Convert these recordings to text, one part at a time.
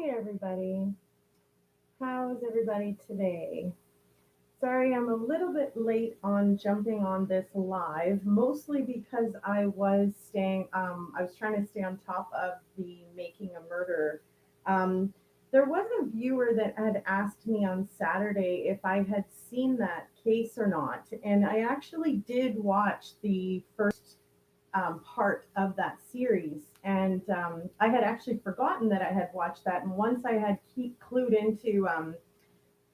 Hi, everybody. How's everybody today? Sorry, I'm a little bit late on jumping on this live, mostly because I was trying to stay on top of the Making a Murder. Um, there was a viewer that had asked me on Saturday if I had seen that case or not, and I actually did watch the first part of that series. And I had actually forgotten that I had watched that. And once I had clued into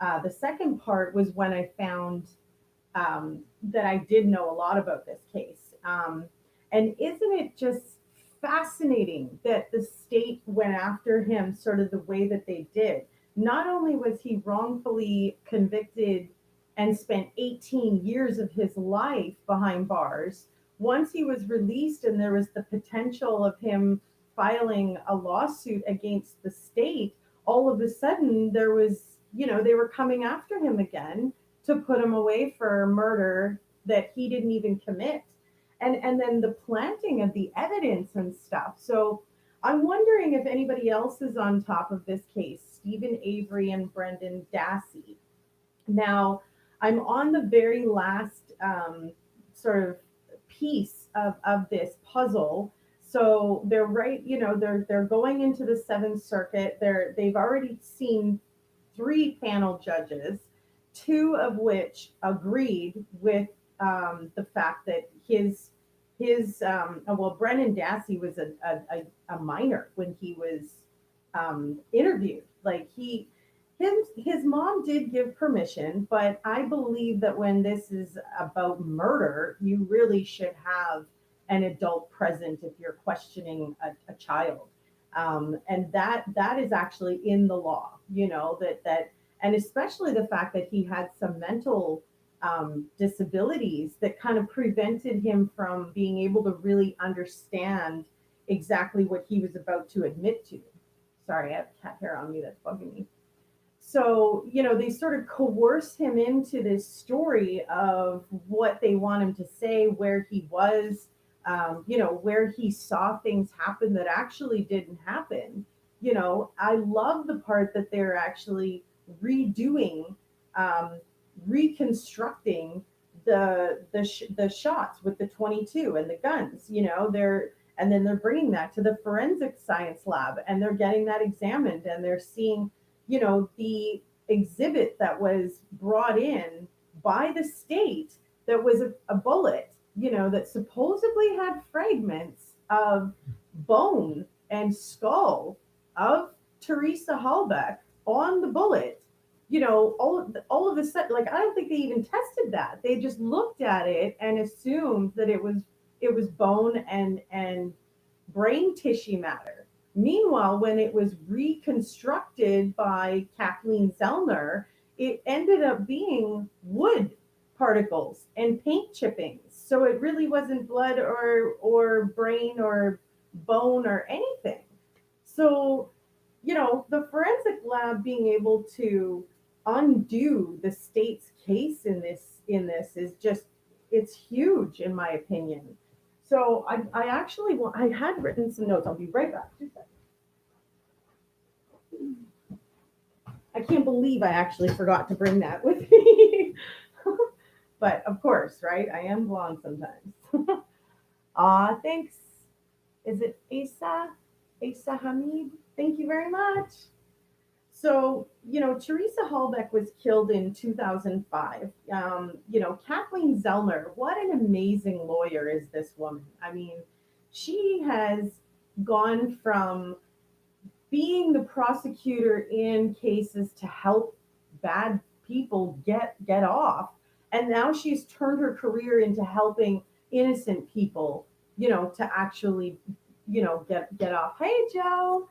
the second part, was when I found that I did know a lot about this case. And isn't it just fascinating that the state went after him sort of the way that they did? Not only was he wrongfully convicted and spent 18 years of his life behind bars, once he was released and there was the potential of him filing a lawsuit against the state, all of a sudden there was, they were coming after him again to put him away for murder that he didn't even commit. And then the planting of the evidence and stuff. So I'm wondering if anybody else is on top of this case, Stephen Avery and Brendan Dassey. Now, I'm on the very last sort of piece of this puzzle. So they're right, they're going into the Seventh Circuit. They've already seen three panel judges, two of which agreed with the fact that well, Brennan Dassey was a minor when he was interviewed. Like his mom did give permission, but I believe that when this is about murder, you really should have an adult present if you're questioning a child. And that is actually in the law, that and especially the fact that he had some mental disabilities that kind of prevented him from being able to really understand exactly what he was about to admit to. Sorry, I have cat hair on me that's bugging me. So, they sort of coerce him into this story of what they want him to say, where he was, where he saw things happen that actually didn't happen. I love the part that they're actually redoing, um, reconstructing the shots with the 22 and the guns. And then they're bringing that to the forensic science lab, and they're getting that examined, and they're seeing, the exhibit that was brought in by the state that was a bullet, that supposedly had fragments of bone and skull of Theresa Halbach on the bullet. All of a sudden, like, I don't think they even tested that. They just looked at it and assumed that it was bone and brain tissue matter. Meanwhile, when it was reconstructed by Kathleen Zellner, it ended up being wood particles and paint chippings. So it really wasn't blood or brain or bone or anything. So, the forensic lab being able to undo the state's case in this is just, it's huge in my opinion. So I actually I had written some notes. I'll be right back. I can't believe I actually forgot to bring that with me. But of course, right? I am blonde sometimes. Thanks. Is it Asa? Asa Hamid? Thank you very much. So, Theresa Halbach was killed in 2005. Kathleen Zellner, what an amazing lawyer is this woman. I mean, she has gone from being the prosecutor in cases to help bad people get off, and now she's turned her career into helping innocent people, to actually, get off. Hey, Joe.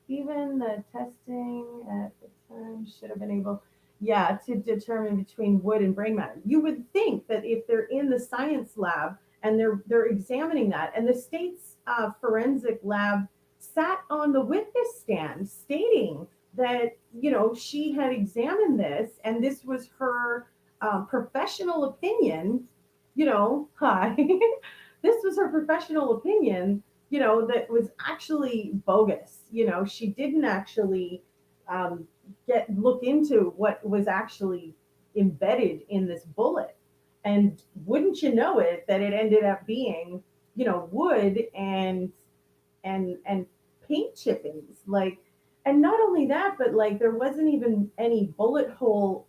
Even the testing at the time should have been able, yeah, to determine between wood and brain matter. You would think that if they're in the science lab and they're examining that, and the state's forensic lab sat on the witness stand stating that, she had examined this and this was her professional opinion. Hi. This was her professional opinion that was actually bogus. She didn't actually um, look into what was actually embedded in this bullet. And wouldn't you know it, that it ended up being, wood and paint chippings. Like, and not only that, but like there wasn't even any bullet hole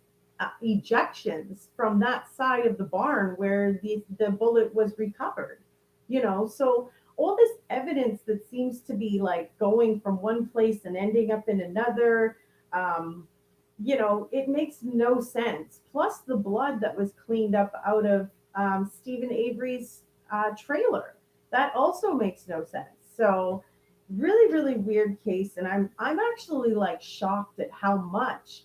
ejections from that side of the barn where the bullet was recovered. So all this evidence that seems to be like going from one place and ending up in another, um, it makes no sense. Plus the blood that was cleaned up out of Stephen Avery's trailer, that also makes no sense. So really, really weird case, and I'm actually like shocked at how much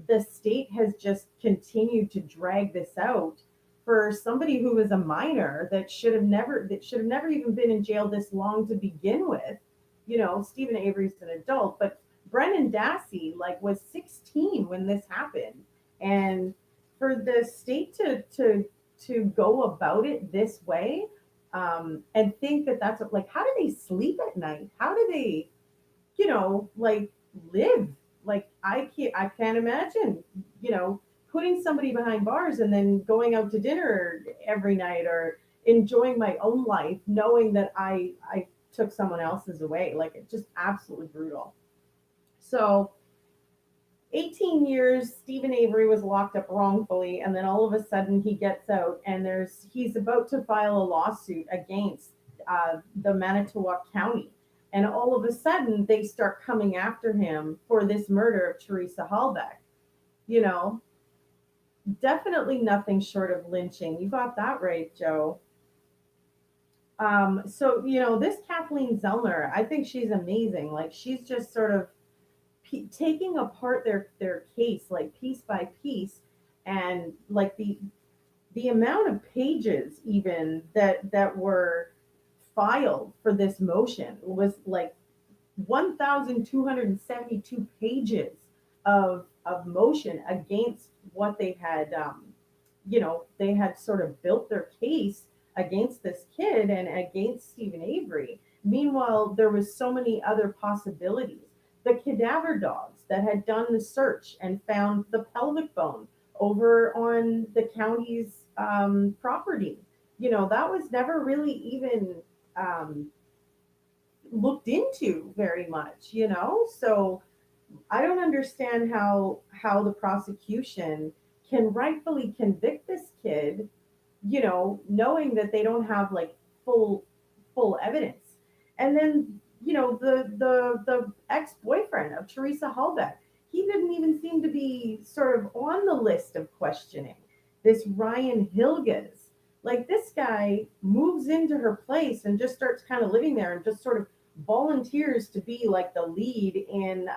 the state has just continued to drag this out for somebody who was a minor that should have never even been in jail this long to begin with. Stephen Avery's an adult, but Brendan Dassey like was 16 when this happened, and for the state to go about it this way, and think that that's like, how do they sleep at night? How do they, like, live? Like, I can't imagine, you know, putting somebody behind bars and then going out to dinner every night, or enjoying my own life knowing that I took someone else's away. Like, it's just absolutely brutal. So 18 years, Stephen Avery was locked up wrongfully, and then all of a sudden he gets out, and he's about to file a lawsuit against the Manitowoc County, and all of a sudden they start coming after him for this murder of Theresa Halbach. You know, definitely nothing short of lynching. You got that right, Joe. So this Kathleen Zellner, I think she's amazing. Like, she's just sort of taking apart their case like piece by piece, and like the amount of pages even that were filed for this motion was like 1,272 pages of motion against what they had, they had sort of built their case against this kid and against Stephen Avery. Meanwhile, there was so many other possibilities. The cadaver dogs that had done the search and found the pelvic bone over on the county's property, that was never really even um, looked into very much. So I don't understand how the prosecution can rightfully convict this kid, knowing that they don't have like full full evidence. And then, the ex-boyfriend of Theresa Halbach, he didn't even seem to be sort of on the list of questioning. This Ryan Hilges, like, this guy moves into her place and just starts kind of living there and just sort of volunteers to be like the lead in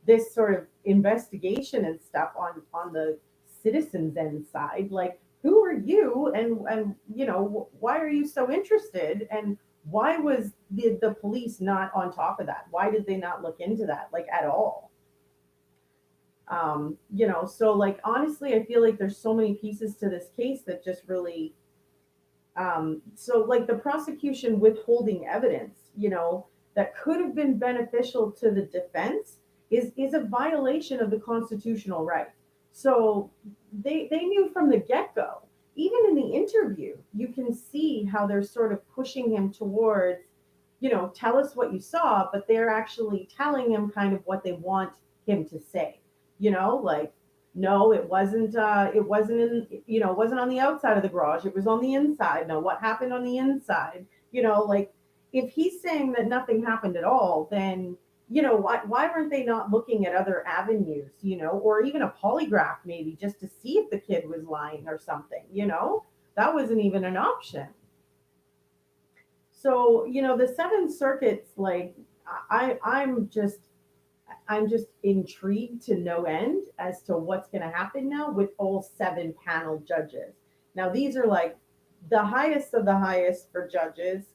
this sort of investigation and stuff on the citizens end side. Like, who are you, and why are you so interested, and why was the police not on top of that? Why did they not look into that, like, at all? So like, honestly, I feel like there's so many pieces to this case that just really, so like the prosecution withholding evidence, that could have been beneficial to the defense is a violation of the constitutional right. So they knew from the get-go. Even in the interview, you can see how they're sort of pushing him towards, tell us what you saw, but they're actually telling him kind of what they want him to say. Like, no, it wasn't it wasn't on the outside of the garage, it was on the inside. No, what happened on the inside? Like, if he's saying that nothing happened at all, then why weren't they not looking at other avenues, or even a polygraph maybe, just to see if the kid was lying or something? That wasn't even an option. So the seven circuits, like, I'm just intrigued to no end as to what's going to happen now with all seven panel judges. Now, these are like the highest of the highest for judges,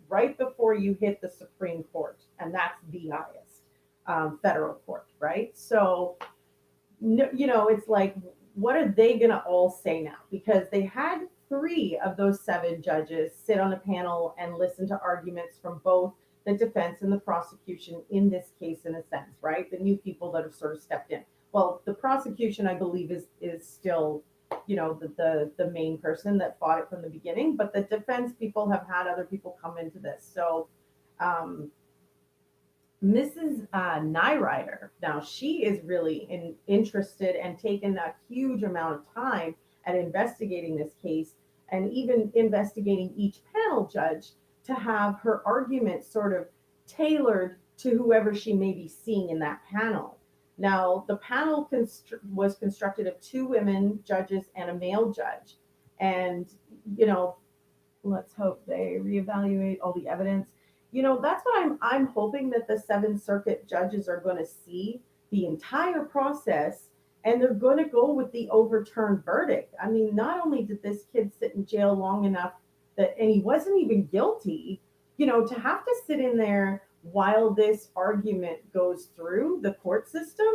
right before you hit the Supreme Court, and that's the highest federal court, right? So, it's like, what are they going to all say now? Because they had 3 of those 7 judges sit on a panel and listen to arguments from both the defense and the prosecution in this case, in a sense, right? The new people that have sort of stepped in. Well, the prosecution, I believe, is still, the main person that fought it from the beginning, but the defense people have had other people come into this. So um, Mrs. Nyrider, now she is really interested and taken a huge amount of time at investigating this case and even investigating each panel judge to have her argument sort of tailored to whoever she may be seeing in that panel. Now, the panel was constructed of 2 women judges and a male judge. And, you know, let's hope they reevaluate all the evidence. That's what I'm hoping, that the Seventh Circuit judges are going to see the entire process and they're going to go with the overturned verdict. I mean, not only did this kid sit in jail long enough and he wasn't even guilty, to have to sit in there while this argument goes through the court system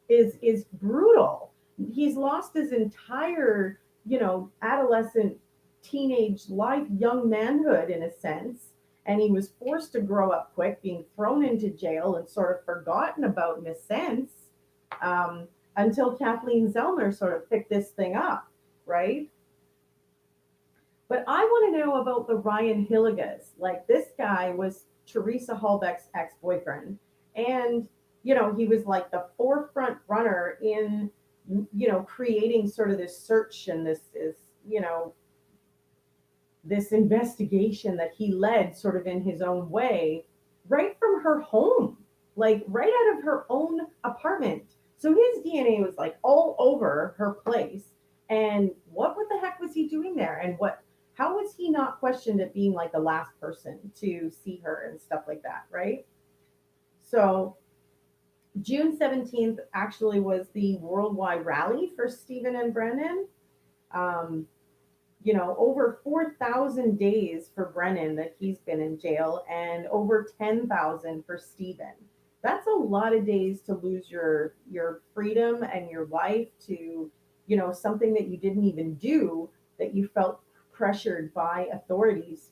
is brutal. He's lost his entire, adolescent, teenage life, young manhood in a sense, and he was forced to grow up quick, being thrown into jail and sort of forgotten about in a sense, um, until Kathleen Zellner sort of picked this thing up, right? But I want to know about the Ryan Hilligas. Like, this guy was Theresa Halbach's ex-boyfriend, and he was like the forefront runner in creating sort of this search and this is this investigation that he led sort of in his own way, right from her home, like right out of her own apartment. So his DNA was like all over her place. And what the heck was he doing there? And how was he not questioned at being like the last person to see her and stuff like that, right? So June 17th actually was the worldwide rally for Stephen and Brennan. Um, over 4,000 days for Brennan that he's been in jail and over 10,000 for Stephen. That's a lot of days to lose your freedom and your life to, something that you didn't even do, that you felt pressured by authorities,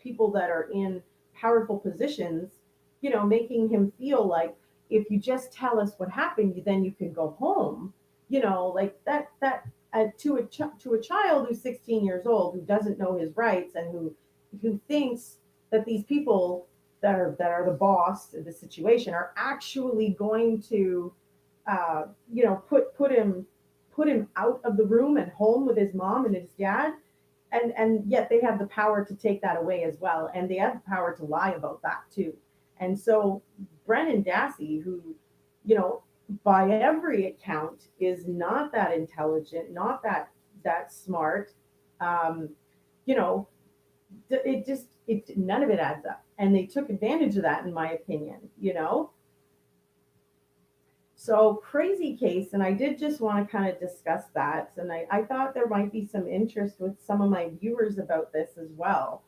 people that are in powerful positions, making him feel like if you just tell us what happened, then you can go home, like that to a child who's 16 years old, who doesn't know his rights and who thinks that these people that are the boss of the situation are actually going to put him out of the room and home with his mom and his dad, and yet they have the power to take that away as well, and they have the power to lie about that too. And so Brendan Dassey, who by every account is not that intelligent, not that smart, um, you know, it none of it adds up, and they took advantage of that, in my opinion. So crazy case, and I did just want to kind of discuss that, and I thought there might be some interest with some of my viewers about this as well.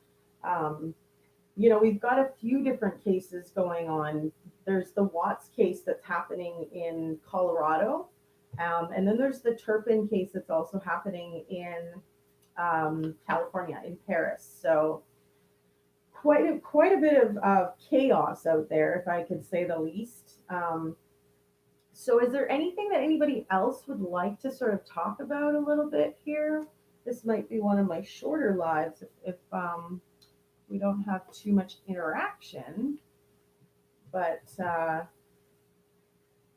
um, we've got a few different cases going on. There's the Watts case that's happening in Colorado. And then there's the Turpin case that's also happening in California, in Paris. So quite a bit of chaos out there, if I could say the least. So is there anything that anybody else would like to sort of talk about a little bit here? This might be one of my shorter lives if we don't have too much interaction, but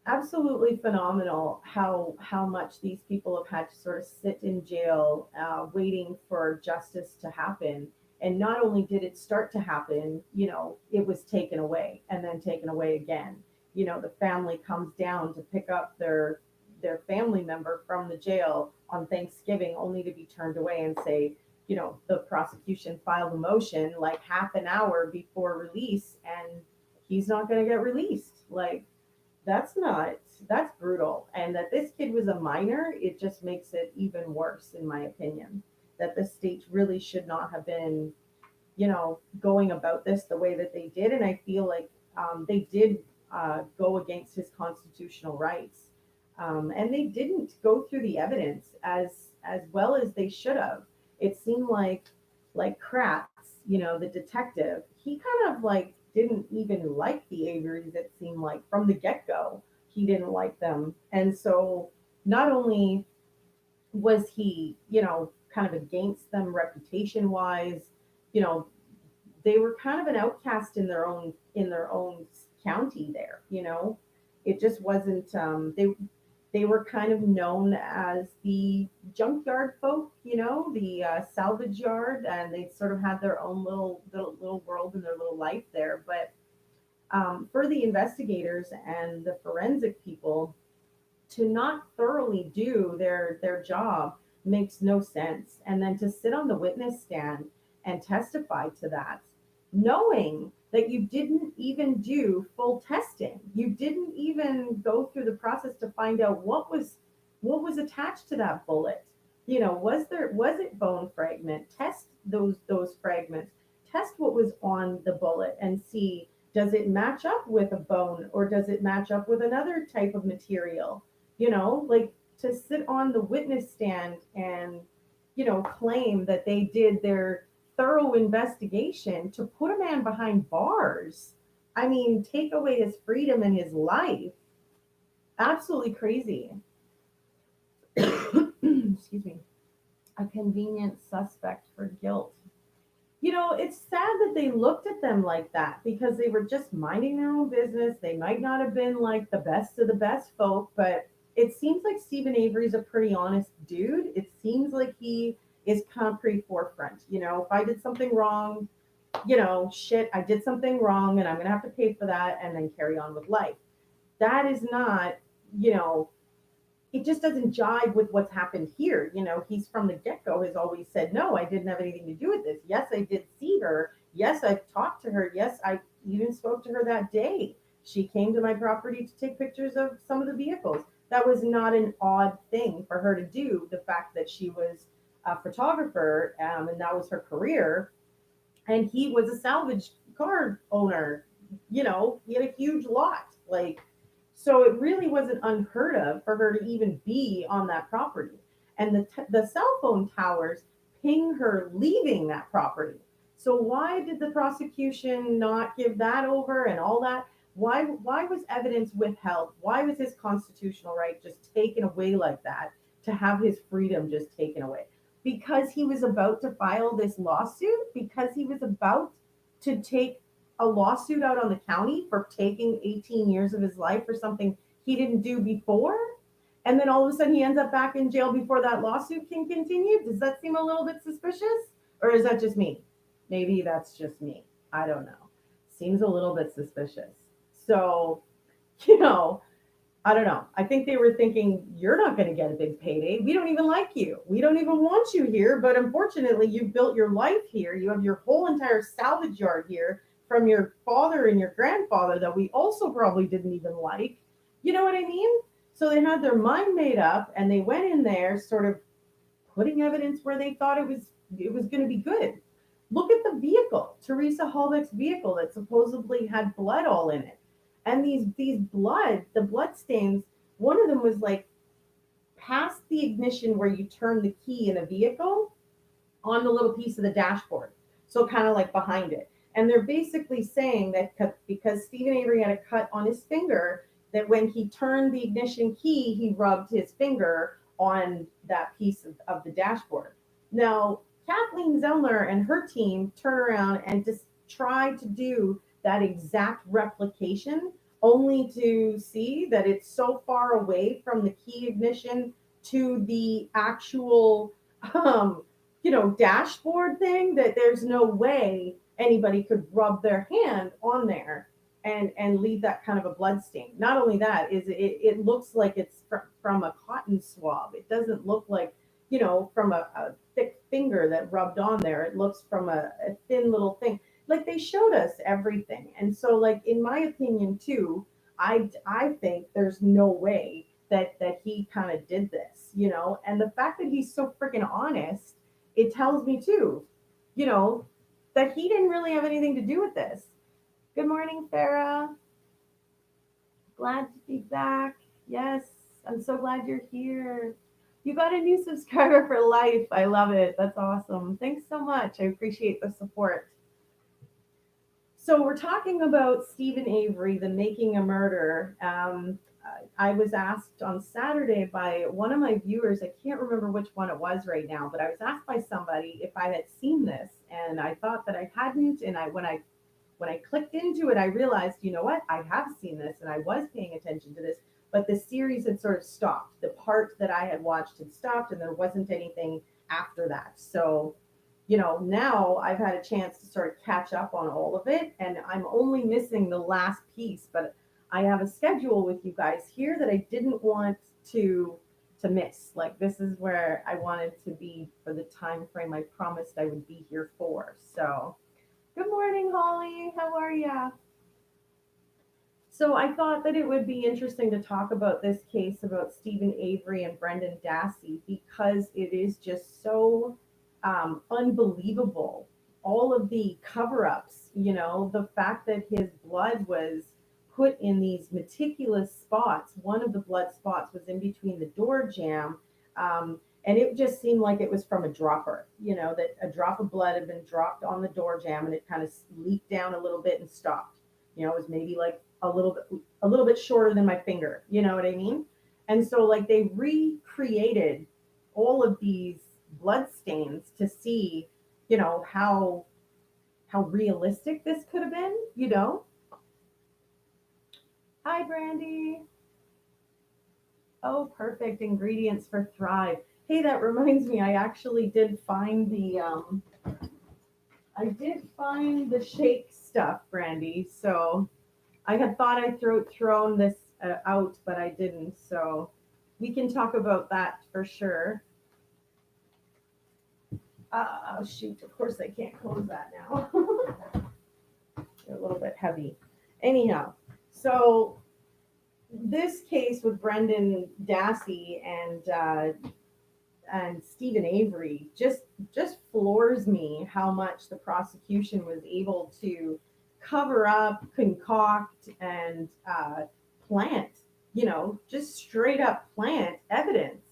absolutely phenomenal how much these people have had to sort of sit in jail waiting for justice to happen. And not only did it start to happen, it was taken away and then taken away again. The family comes down to pick up their family member from the jail on Thanksgiving, only to be turned away and say, the prosecution filed a motion like half an hour before release, and he's not going to get released. Like, that's brutal. And that this kid was a minor, it just makes it even worse, in my opinion, that the state really should not have been, going about this the way that they did. And I feel like they did go against his constitutional rights. And they didn't go through the evidence as well as they should have. it seemed like Kratz, the detective, he kind of like didn't even like the Averys. It seemed like from the get go, he didn't like them, and so not only was he, kind of against them reputation wise, you know, they were kind of an outcast in their own county there. It just wasn't they were kind of known as the junkyard folk, the salvage yard, and they sort of had their own little world and their little life there. But for the investigators and the forensic people to not thoroughly do their job makes no sense. And then to sit on the witness stand and testify to that, knowing that you didn't even do full testing, you didn't even go through the process to find out what was attached to that bullet. Was it bone fragment? Test those fragments. Test what was on the bullet and see, does it match up with a bone or does it match up with another type of material? Like to sit on the witness stand and, claim that they did their thorough investigation to put a man behind bars. I mean, take away his freedom and his life. Absolutely crazy. Excuse me. A convenient suspect for guilt. It's sad that they looked at them like that because they were just minding their own business. They might not have been like the best of the best folk, but it seems like Stephen Avery's a pretty honest dude. It seems like he is kind of pretty forefront. If I did something wrong, shit, I did something wrong and I'm going to have to pay for that and then carry on with life. That is not, you know, it just doesn't jive with what's happened here. He's from the get go has always said, no, I didn't have anything to do with this. Yes, I did see her. Yes, I've talked to her. Yes, I even spoke to her that day. She came to my property to take pictures of some of the vehicles. That was not an odd thing for her to do. The fact that she was a photographer, and that was her career, and he was a salvage car owner. He had a huge lot. So it really wasn't unheard of for her to even be on that property. And the cell phone towers ping her leaving that property. So why did the prosecution not give that over and all that? Why was evidence withheld? Why was his constitutional right just taken away like that, to have his freedom just taken away? Because he was about to file this lawsuit, because he was about to take a lawsuit out on the county for taking 18 years of his life for something he didn't do before. And then all of a sudden he ends up back in jail before that lawsuit can continue. Does that seem a little bit suspicious? Or is that just me? Maybe that's just me. I don't know. Seems a little bit suspicious. So, you know, I don't know. I think they were thinking, you're not going to get a big payday. We don't even like you. We don't even want you here. But unfortunately, you've built your life here. You have your whole entire salvage yard here from your father and your grandfather that we also probably didn't even like. You know what I mean? So they had their mind made up and they went in there sort of putting evidence where they thought it was going to be good. Look at the vehicle, Theresa Halbach's vehicle that supposedly had blood all in it. And the blood stains, one of them was like past the ignition where you turn the key in a vehicle on the little piece of the dashboard. So kind of like behind it. And they're basically saying that because Stephen Avery had a cut on his finger, that when he turned the ignition key, he rubbed his finger on that piece of the dashboard. Now, Kathleen Zellner and her team turn around and just try to do that exact replication, only to see that it's so far away from the key ignition to the actual, dashboard thing that there's no way anybody could rub their hand on there and leave that kind of a blood stain. Not only that, it looks like it's from a cotton swab. It doesn't look like, from a thick finger that rubbed on there. It looks from a thin little thing. Like they showed us everything. And so like in my opinion too, I think there's no way that he kind of did this, and the fact that he's so freaking honest, it tells me too, you know, that he didn't really have anything to do with this. Good morning, Farah. Glad to be back. Yes, I'm so glad you're here. You got a new subscriber for life. I love it. That's awesome. Thanks so much. I appreciate the support. So we're talking about Stephen Avery, the Making a Murder. I was asked on Saturday by one of my viewers. I can't remember which one it was right now, but I was asked by somebody if I had seen this, and I thought that I hadn't. And when I clicked into it, I realized, you know what, I have seen this, and I was paying attention to this, but the series had sort of stopped. The part that I had watched had stopped, and there wasn't anything after that. So now I've had a chance to sort of catch up on all of it, and I'm only missing the last piece, but I have a schedule with you guys here that I didn't want to miss. Like, this is where I wanted to be for the time frame I promised I would be here for. So, good morning, Holly. How are ya? So I thought that it would be interesting to talk about this case about Stephen Avery and Brendan Dassey because it is just so unbelievable. All of the cover ups, the fact that his blood was put in these meticulous spots. One of the blood spots was in between the door jamb. And it just seemed like it was from a dropper, that a drop of blood had been dropped on the door jamb and it kind of leaked down a little bit and stopped. It was maybe like a little bit shorter than my finger, you know what I mean? And so like they recreated all of these blood stains to see, how realistic this could have been. Hi, Brandy. Oh, perfect ingredients for Thrive. Hey, that reminds me, I actually did find the shake stuff, Brandy. So I had thought I'd thrown this out, but I didn't. So we can talk about that for sure. Shoot, of course I can't close that now. They're a little bit heavy. Anyhow, so this case with Brendan Dassey and Stephen Avery just floors me how much the prosecution was able to cover up, concoct, and plant, just straight up plant evidence.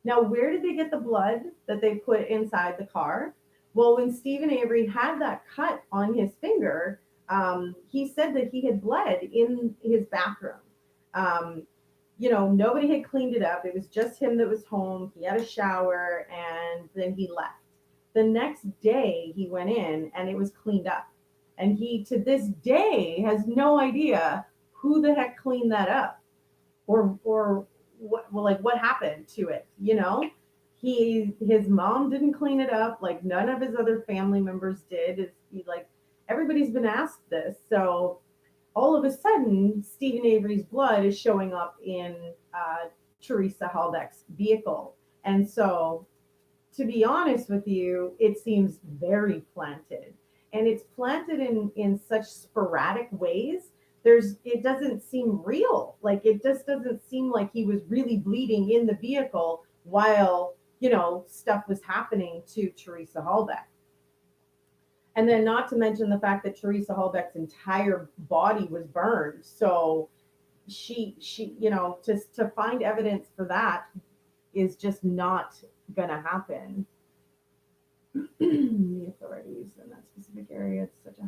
Now, where did they get the blood that they put inside the car? Well, when Stephen Avery had that cut on his finger, he said that he had bled in his bathroom. Um, nobody had cleaned it up. It was just him that was home. He had a shower and then he left. The next day he went in and it was cleaned up. And he, to this day, has no idea who the heck cleaned that up or what happened to it. His mom didn't clean it up. Like none of his other family members did. Everybody's been asked this. So all of a sudden, Stephen Avery's blood is showing up in Theresa Halbach's vehicle. And so, to be honest with you, it seems very planted. And it's planted in such sporadic ways. It doesn't seem real. Like it just doesn't seem like he was really bleeding in the vehicle while, stuff was happening to Theresa Halbach. And then not to mention the fact that Theresa Halbach's entire body was burned. So she to find evidence for that is just not gonna happen. The authorities in that specific area, it's such a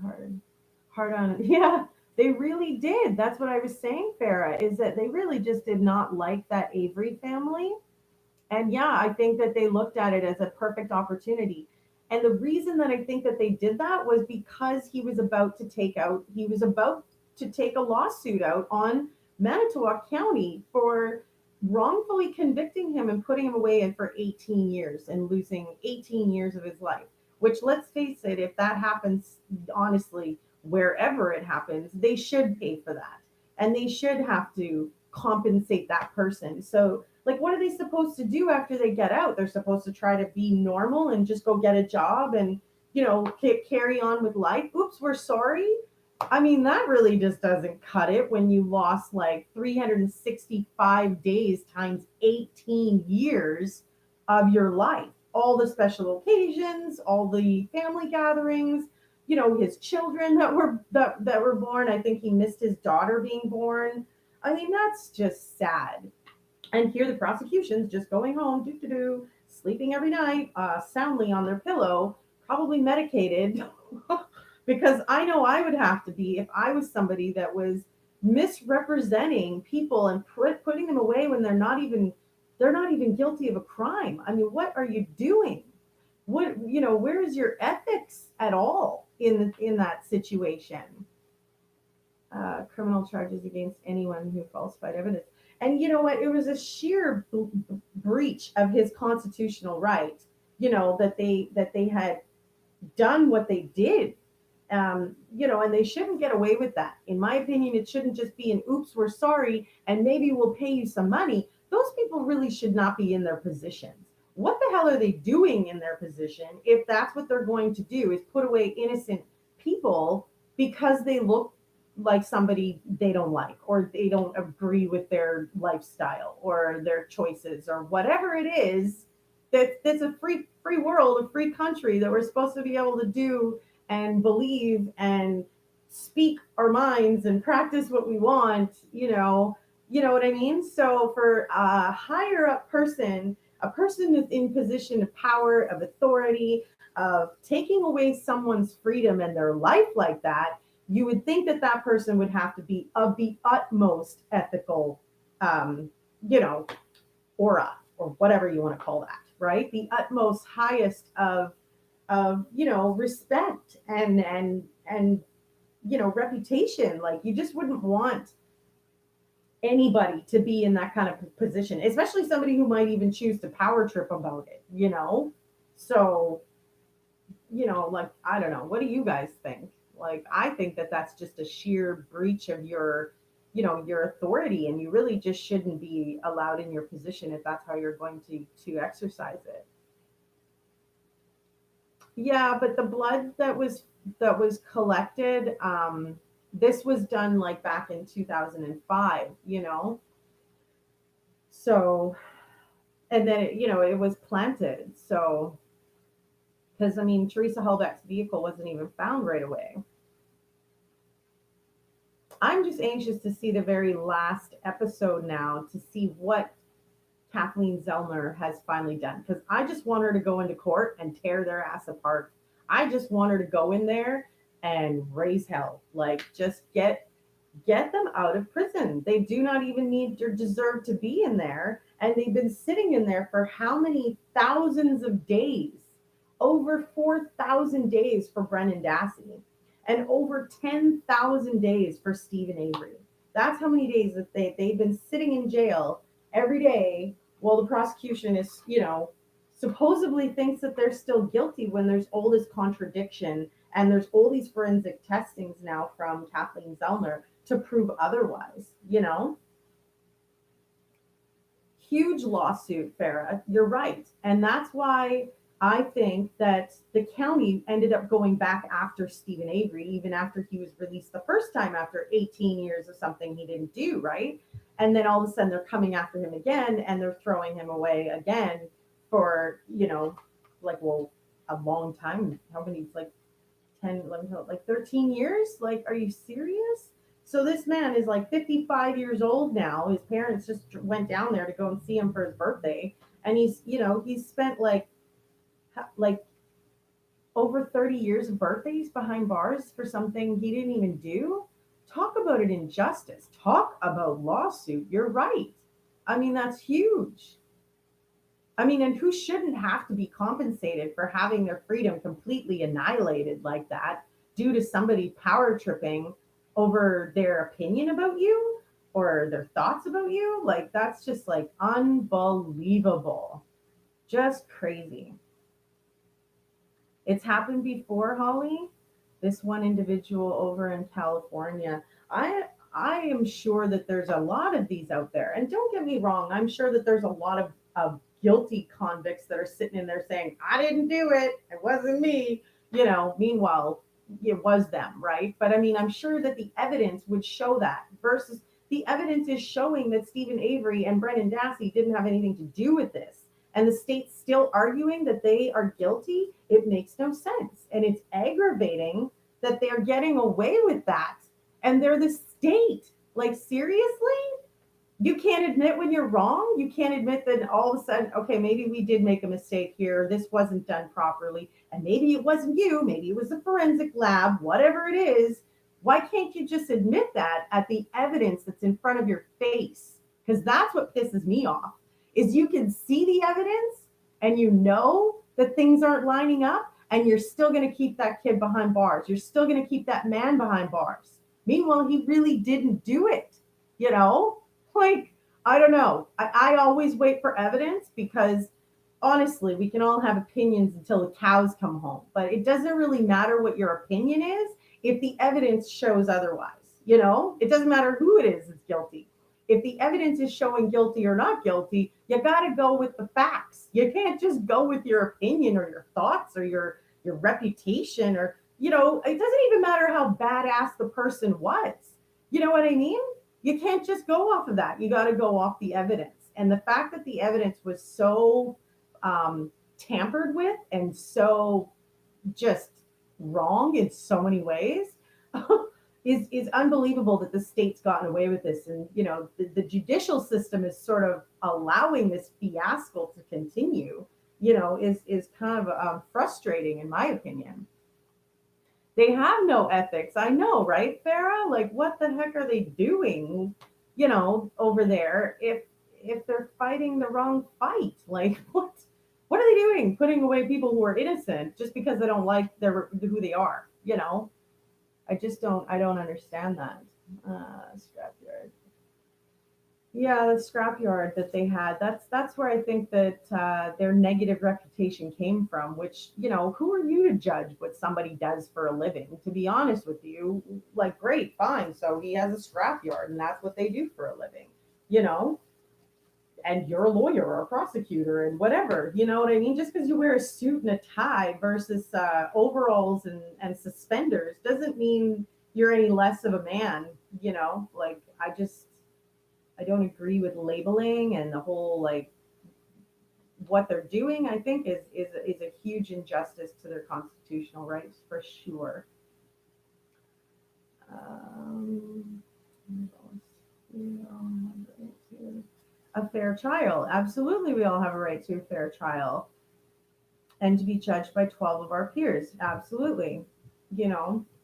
hard on it. Yeah, they really did. That's what I was saying, Farah, is that they really just did not like that Avery family. And yeah, I think that they looked at it as a perfect opportunity. And the reason that I think that they did that was because he was about to take a lawsuit out on Manitowoc County for wrongfully convicting him and putting him away for 18 years and losing 18 years of his life, which, let's face it, if that happens, honestly, wherever it happens, they should pay for that. And they should have to compensate that person. So like, what are they supposed to do after they get out? They're supposed to try to be normal and just go get a job and, carry on with life. Oops, we're sorry. I mean, that really just doesn't cut it when you lost like 365 days times 18 years of your life. All the special occasions, all the family gatherings, his children that were born. I think he missed his daughter being born. I mean, that's just sad. And here the prosecution's just going home, sleeping every night, soundly on their pillow, probably medicated, because I know I would have to be if I was somebody that was misrepresenting people and putting them away when they're not even guilty of a crime. I mean, what are you doing? Where is your ethics at all in that situation? Criminal charges against anyone who falsified evidence. And you know what? It was a sheer breach of his constitutional right. That they had done what they did. And they shouldn't get away with that. In my opinion, it shouldn't just be an "oops, we're sorry, and maybe we'll pay you some money." Those people really should not be in their positions. What the hell are they doing in their position if that's what they're going to do, is put away innocent people because they look like somebody they don't like, or they don't agree with their lifestyle or their choices or whatever it is. That's a free world, a free country that we're supposed to be able to do and believe and speak our minds and practice what we want. You know what I mean? So for a higher up person, a person that's in position of power, of authority, of taking away someone's freedom and their life like that, you would think that that person would have to be of the utmost ethical, um, you know, aura, or whatever you want to call that, right? The utmost highest of respect and reputation. Like, you just wouldn't want anybody to be in that kind of position, especially somebody who might even choose to power trip about it. So, like, I don't know, what do you guys think? Like, I think that that's just a sheer breach of your authority, and you really just shouldn't be allowed in your position if that's how you're going to exercise it. Yeah, but the blood that was collected, this was done like back in 2005. So, and then it was planted. So, because I mean, Theresa Halbach's vehicle wasn't even found right away. I'm just anxious to see the very last episode now, to see what Kathleen Zellner has finally done, because I just want her to go into court and tear their ass apart. I just want her to go in there and raise hell. Like, just get them out of prison. They do not even need or deserve to be in there, and they've been sitting in there for how many thousands of days? Over 4,000 days for Brendan Dassey, and over 10,000 days for Stephen Avery. That's how many days that they've been sitting in jail every day, while the prosecution is, supposedly thinks that they're still guilty, when there's all this contradiction and there's all these forensic testings now from Kathleen Zellner to prove otherwise. Huge lawsuit, Farah. You're right. And that's why I think that the county ended up going back after Stephen Avery, even after he was released the first time after 18 years of something he didn't do, right? And then all of a sudden they're coming after him again, and they're throwing him away again for, like, well, a long time. How many? Like 10, 11, like 13 years? Like, are you serious? So this man is like 55 years old now. His parents just went down there to go and see him for his birthday. And he's spent like over 30 years of birthdays behind bars for something he didn't even do. Talk about an injustice. Talk about lawsuit. You're right. I mean, that's huge. I mean, and who shouldn't have to be compensated for having their freedom completely annihilated like that, due to somebody power tripping over their opinion about you or their thoughts about you? Like, that's just like unbelievable. Just crazy. It's happened before, Holly. This one individual over in California. I am sure that there's a lot of these out there. And don't get me wrong, I'm sure that there's a lot of guilty convicts that are sitting in there saying, I didn't do it. It wasn't me. Meanwhile, it was them, right? But I mean, I'm sure that the evidence would show that, versus the evidence is showing that Stephen Avery and Brendan Dassey didn't have anything to do with this, and the state's still arguing that they are guilty. It makes no sense. And it's aggravating that they're getting away with that. And they're the state. Like, seriously? You can't admit when you're wrong. You can't admit that all of a sudden, okay, maybe we did make a mistake here. This wasn't done properly. And maybe it wasn't you. Maybe it was a forensic lab, whatever it is. Why can't you just admit that at the evidence that's in front of your face? Because that's what pisses me off is you can see the evidence and you know that things aren't lining up and you're still going to keep that kid behind bars. You're still going to keep that man behind bars. Meanwhile, he really didn't do it, you know? Like, I don't know. I always wait for evidence because honestly, we can all have opinions until the cows come home, but it doesn't really matter what your opinion is if the evidence shows otherwise. It doesn't matter who it is that's guilty. If the evidence is showing guilty or not guilty, you got to go with the facts. You can't just go with your opinion or your thoughts or your reputation or it doesn't even matter how badass the person was. You know what I mean? You can't just go off of that. You got to go off the evidence. And the fact that the evidence was so tampered with and so just wrong in so many ways is unbelievable that the state's gotten away with this. And the judicial system is sort of allowing this fiasco to continue. Is kind of frustrating in my opinion. They have no ethics. I know, right, Farah? Like, what the heck are they doing, over there if they're fighting the wrong fight? Like, what are they doing? Putting away people who are innocent just because they don't like who they are, I don't understand that. Scrapyard. Yeah, the scrapyard that they had. That's where I think that their negative reputation came from. Which who are you to judge what somebody does for a living? To be honest with you, like, great, fine. So he has a scrapyard, and that's what they do for a living. You know, and you're a lawyer or a prosecutor and whatever. You know what I mean? Just because you wear a suit and a tie versus overalls and suspenders doesn't mean you're any less of a man. Like, I don't agree with labeling and the whole, like, what they're doing. I think is a huge injustice to their constitutional rights for sure. Um, a fair trial. Absolutely, we all have a right to a fair trial and to be judged by 12 of our peers. Absolutely.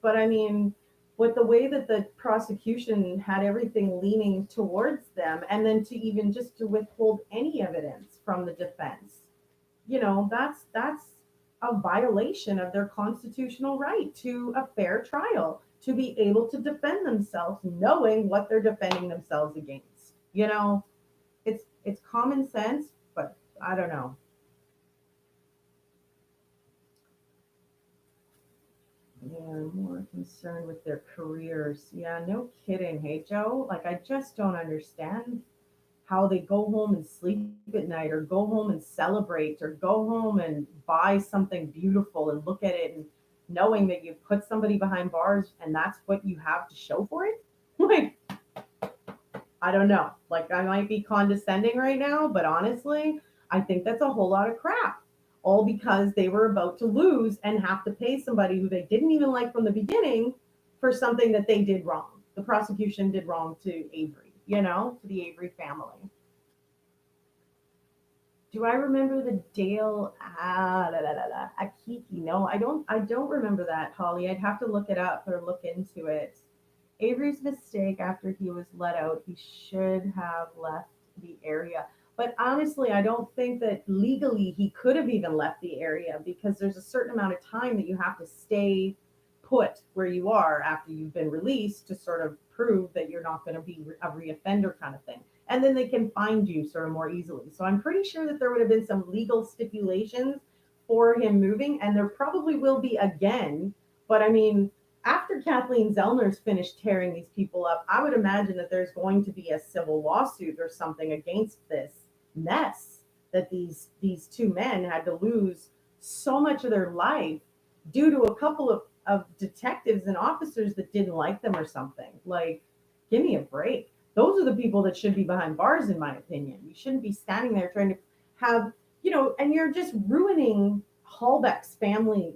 But I mean, with the way that the prosecution had everything leaning towards them, and then to even just to withhold any evidence from the defense, that's a violation of their constitutional right to a fair trial, to be able to defend themselves knowing what they're defending themselves against. It's common sense, but I don't know. Yeah, more concerned with their careers. Yeah, no kidding. Hey, Joe, like, I just don't understand how they go home and sleep at night or go home and celebrate or go home and buy something beautiful and look at it and knowing that you've put somebody behind bars and that's what you have to show for it. Like, I don't know. Like, I might be condescending right now, but honestly, I think that's a whole lot of crap. All because they were about to lose and have to pay somebody who they didn't even like from the beginning for something that they did wrong. The prosecution did wrong to Avery, to the Avery family. Do I remember the Dale Akiki? No, I don't remember that, Holly. I'd have to look it up or look into it. Avery's mistake after he was let out, he should have left the area. But honestly, I don't think that legally he could have even left the area because there's a certain amount of time that you have to stay put where you are after you've been released to sort of prove that you're not going to be a reoffender kind of thing. And then they can find you sort of more easily. So I'm pretty sure that there would have been some legal stipulations for him moving, and there probably will be again. But I mean, after Kathleen Zellner's finished tearing these people up, I would imagine that there's going to be a civil lawsuit or something against this mess that these two men had to lose so much of their life due to a couple of detectives and officers that didn't like them or something. Like, give me a break. Those are the people that should be behind bars, in my opinion. You shouldn't be standing there trying to have, and you're just ruining Halbach's family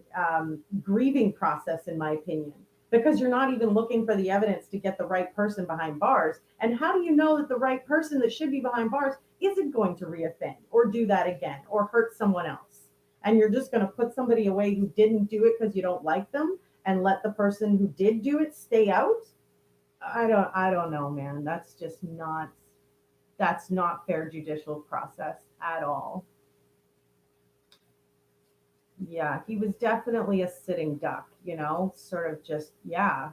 grieving process, in my opinion. because you're not even looking for the evidence to get the right person behind bars. And how do you know that the right person that should be behind bars isn't going to reoffend or do that again or hurt someone else? And you're just going to put somebody away who didn't do it because you don't like them and let the person who did do it stay out? I don't know, man. That's not fair judicial process at all. Yeah, he was definitely a sitting duck, sort of just, yeah,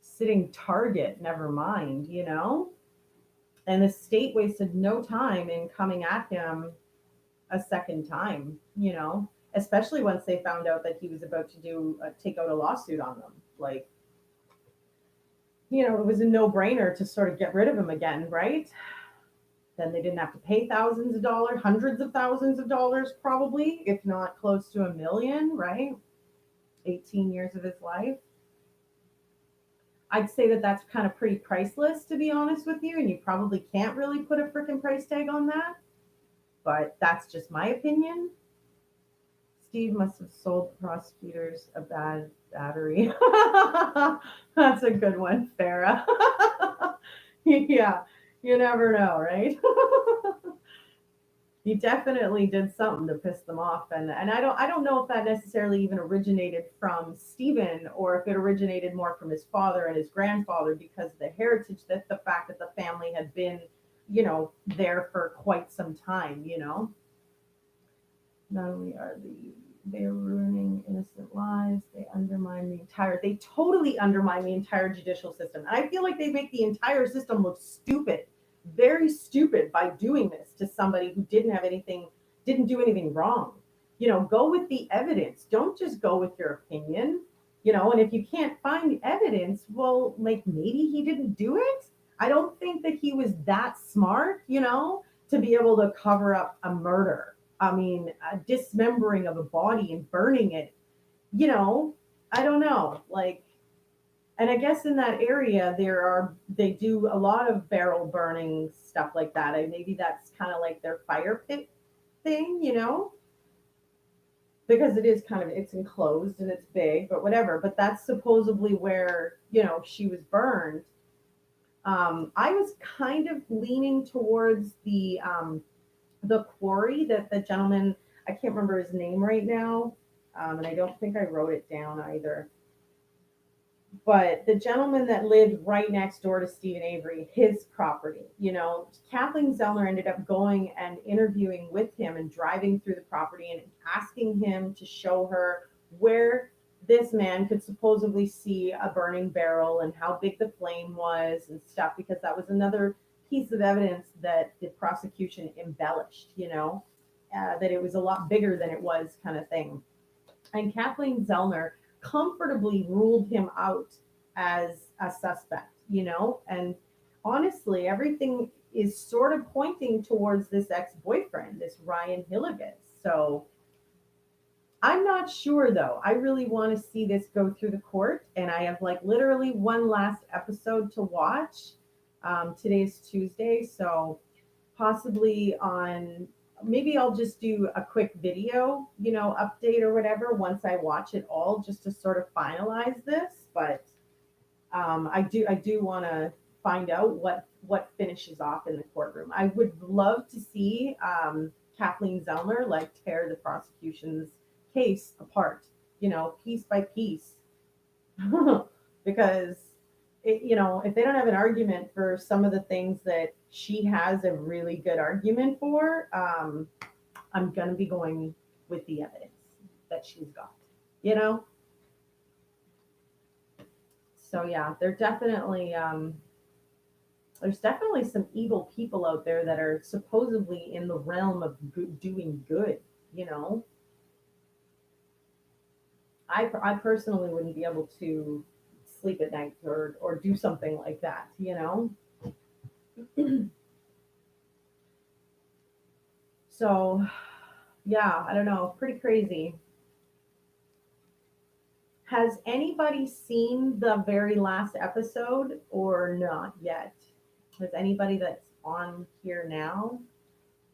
sitting target, never mind, And the state wasted no time in coming at him a second time, especially once they found out that he was about to take out a lawsuit on them. Like, it was a no-brainer to sort of get rid of him again, right? Then they didn't have to pay thousands of dollars, hundreds of thousands of dollars, probably, if not close to a million, right? 18 years of his life. I'd say that that's kind of pretty priceless, to be honest with you, and you probably can't really put a freaking price tag on that, but that's just my opinion. Steve must have sold the prosecutors a bad battery. That's a good one, Farah. Yeah, you never know, right? He definitely did something to piss them off, and I don't know if that necessarily even originated from Stephen or if it originated more from his father and his grandfather, because the heritage, that the fact that the family had been there for quite some time. Not only are they're ruining innocent lives, they totally undermine the entire judicial system. And I feel like they make the entire system look stupid, very stupid, by doing this to somebody who didn't do anything wrong. Go with the evidence. Don't just go with your opinion. And if you can't find evidence, well, like, maybe he didn't do it. I don't think that he was that smart, to be able to cover up a murder. I mean, a dismembering of a body and burning it, you know, I don't know. Like, and I guess in that area, they do a lot of barrel burning stuff like that. And maybe that's kind of like their fire pit thing, because it's enclosed and it's big, but whatever. But that's supposedly where, she was burned. I was kind of leaning towards the quarry that the gentleman, I can't remember his name right now, and I don't think I wrote it down either. But the gentleman that lived right next door to Stephen Avery, his property, Kathleen Zellner ended up going and interviewing with him and driving through the property and asking him to show her where this man could supposedly see a burning barrel and how big the flame was and stuff, because that was another piece of evidence that the prosecution embellished, that it was a lot bigger than it was, kind of thing. And Kathleen Zellner comfortably ruled him out as a suspect, and honestly, everything is sort of pointing towards this ex-boyfriend, this Ryan Hilligus. So I'm not sure, though. I really want to see this go through the court, and I have like literally one last episode to watch. Today's Tuesday, so possibly maybe I'll just do a quick video, update or whatever once I watch it all, just to sort of finalize this. But I do want to find out what finishes off in the courtroom. I would love to see Kathleen Zellner like tear the prosecution's case apart, piece by piece, because if they don't have an argument for some of the things that she has a really good argument for, I'm going to be going with the evidence that she's got, So yeah, there's definitely some evil people out there that are supposedly in the realm of doing good, I personally wouldn't be able to sleep at night or do something like that, So yeah, I don't know, pretty crazy. Has anybody seen the very last episode or not yet? Has anybody that's on here now?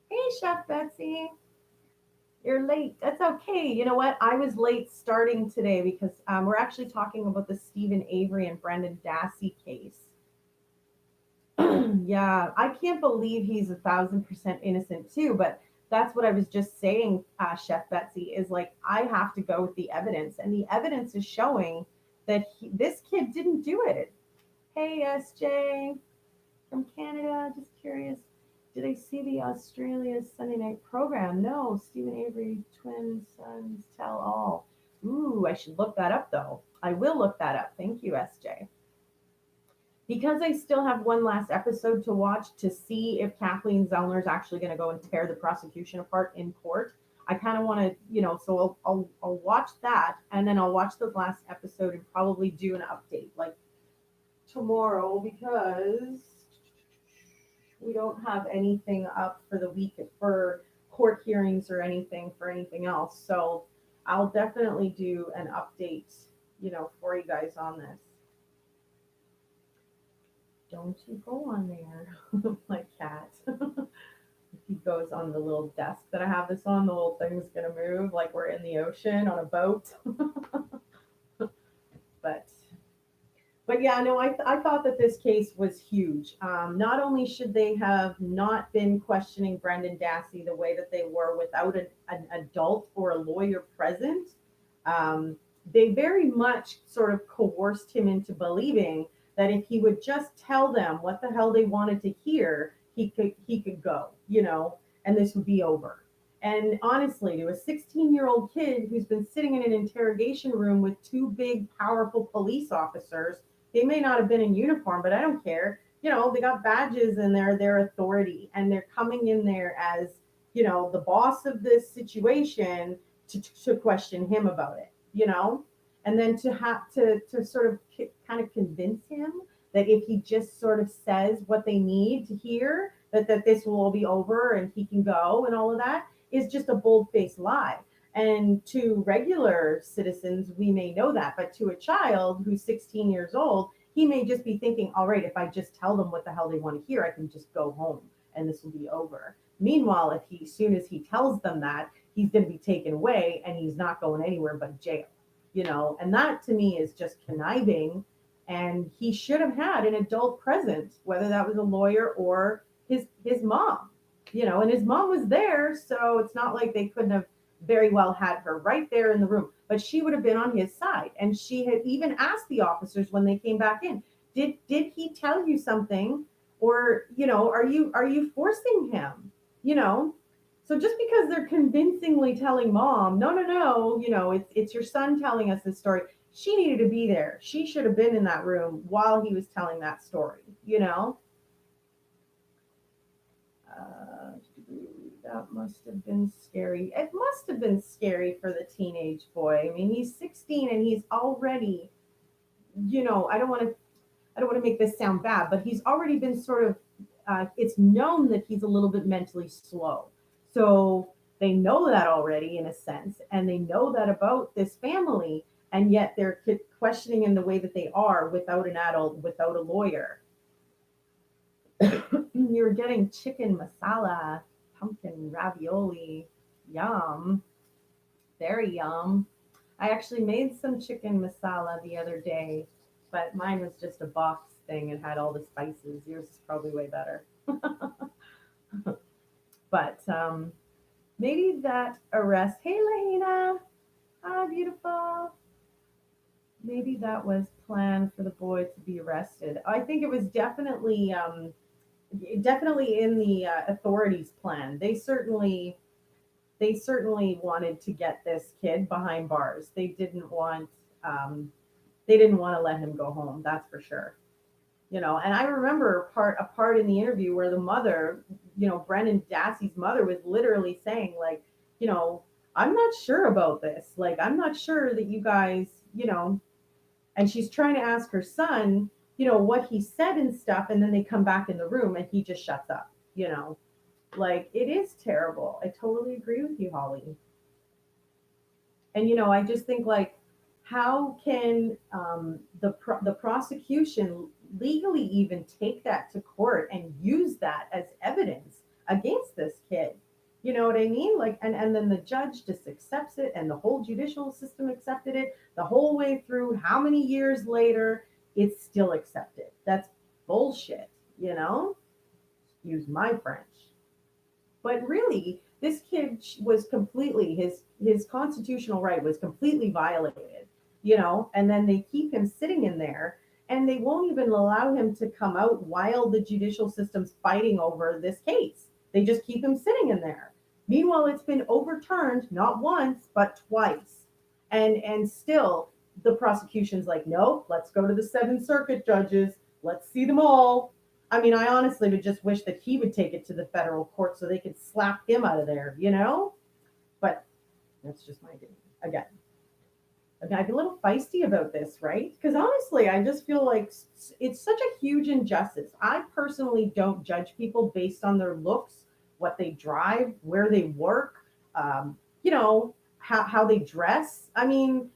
Hey, Chef Betsy. You're late. That's okay. You know what? I was late starting today because we're actually talking about the Stephen Avery and Brendan Dassey case. Yeah, I can't believe he's 1,000% innocent too. But that's what I was just saying, Chef Betsy, is like I have to go with the evidence, and the evidence is showing that this kid didn't do it. Hey, SJ from Canada, just curious. Did I see the Australia Sunday night program? No, Stephen Avery, twin sons tell all. Ooh, I should look that up though. I will look that up. Thank you, SJ. Because I still have one last episode to watch to see if Kathleen Zellner is actually going to go and tear the prosecution apart in court. I kind of want to, so I'll watch that, and then I'll watch the last episode and probably do an update like tomorrow, because we don't have anything up for the week for court hearings or anything for anything else. So I'll definitely do an update, for you guys on this. Don't you go on there, my cat. He goes on the little desk that I have this on, the little thing's gonna move like we're in the ocean on a boat. but But yeah, no, I thought that this case was huge. Not only should they have not been questioning Brendan Dassey the way that they were without an adult or a lawyer present, um, they very much sort of coerced him into believing that if he would just tell them what the hell they wanted to hear, he could go, and this would be over. And honestly, to a 16-year-old kid who's been sitting in an interrogation room with two big, powerful police officers, they may not have been in uniform, but I don't care. They got badges and they're their authority, and they're coming in there as, the boss of this situation to question him about it. And then to have to sort of kind of convince him that if he just sort of says what they need to hear, that this will all be over and he can go and all of that is just a bold-faced lie. And to regular citizens, we may know that, but to a child who's 16 years old, he may just be thinking, all right, if I just tell them what the hell they want to hear, I can just go home and this will be over. Meanwhile, as soon as he tells them that, he's going to be taken away and he's not going anywhere but jail. And that to me is just conniving. And he should have had an adult present, whether that was a lawyer or his mom, and his mom was there. So it's not like they couldn't have very well had her right there in the room, but she would have been on his side. And she had even asked the officers when they came back in, did he tell you something? Or, are you forcing him? So just because they're convincingly telling mom, no, it's your son telling us this story. She needed to be there. She should have been in that room while he was telling that story. That must have been scary. It must have been scary for the teenage boy. I mean, he's 16 and he's already, I don't want to make this sound bad, but he's already been sort of, it's known that he's a little bit mentally slow. So they know that already in a sense, and they know that about this family, and yet they're questioning in the way that they are without an adult, without a lawyer. You're getting chicken masala, pumpkin ravioli. Yum. Very yum. I actually made some chicken masala the other day, but mine was just a box thing and had all the spices. Yours is probably way better. But maybe that arrest. Hey, Lahina. Hi, beautiful. Maybe that was planned for the boy to be arrested. I think it was definitely in the authorities' plan. They certainly wanted to get this kid behind bars. They didn't want to let him go home. That's for sure. And I remember a part in the interview where the mother, Brendan Dassey's mother, was literally saying, like, I'm not sure about this. Like, I'm not sure that you guys, and she's trying to ask her son, what he said and stuff. And then they come back in the room and he just shuts up, like, it is terrible. I totally agree with you, Holly. And, I just think, like, how can the prosecution legally even take that to court and use that as evidence against this kid? You know what what I mean? Like, and then the judge just accepts it, and the whole judicial system accepted it the whole way through. How many years later, it's still accepted? That's bullshit, you know? Use my French. But really, this kid was completely his constitutional right was completely violated, you know, and then they keep him sitting in there and they won't even allow him to come out while the judicial system's fighting over this case. They just keep him sitting in there. Meanwhile, it's been overturned not once but twice. And still the prosecution's like, "Nope, let's go to the Seventh Circuit judges. Let's see them all." I mean, I honestly would just wish that he would take it to the federal court so they could slap him out of there, you know? But that's just my opinion. Again, I'm a little feisty about this, right? Because honestly, I just feel like it's such a huge injustice. I personally don't judge people based on their looks, what they drive, where they work, you know, how they dress. I mean,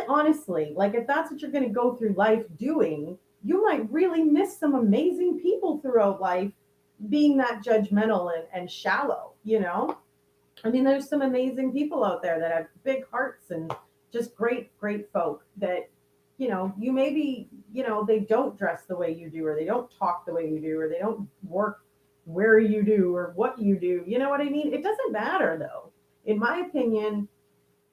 honestly, like if that's what you're going to go through life doing, you might really miss some amazing people throughout life being that judgmental and shallow, you know? I mean, there's some amazing people out there that have big hearts and just great, great folk that, you know, you maybe, you know, they don't dress the way you do, or they don't talk the way you do, or they don't work where you do, or what you do. You know what I mean? It doesn't matter though. In my opinion,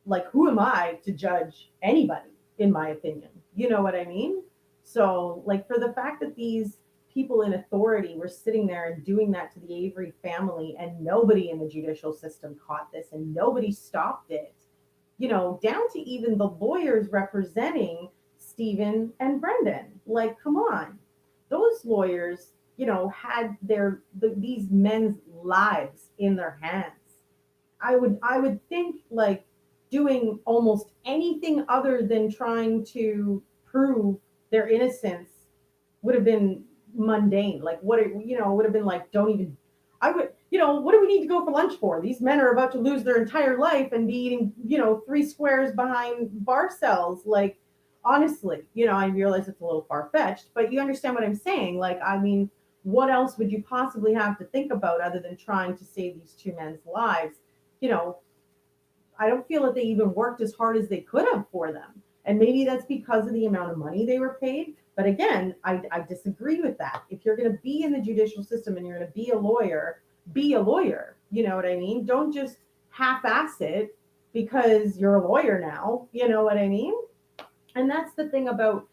like who am I to judge anybody, in my opinion? You know what I mean? So, like, for the fact that these people in authority were sitting there and doing that to the Avery family, and nobody in the judicial system caught this and nobody stopped it, you know, down to even the lawyers representing Stephen and Brendan. Like, come on. Those lawyers, you know, had these men's lives in their hands. I would think like doing almost anything other than trying to prove their innocence would have been mundane. Like what it, you know, would have been like, don't even, I would, you know, what do we need to go for lunch for? These men are about to lose their entire life and be eating, you know, 3 squares behind bar cells. Like, honestly, you know, I realize it's a little far fetched, but you understand what I'm saying. Like, I mean, what else would you possibly have to think about other than trying to save these two men's lives? You know, I don't feel that they even worked as hard as they could have for them. And maybe that's because of the amount of money they were paid. But again, I disagree with that. If you're going to be in the judicial system and you're going to be a lawyer, be a lawyer. You know what I mean? Don't just half ass it because you're a lawyer now. You know what I mean? And that's the thing about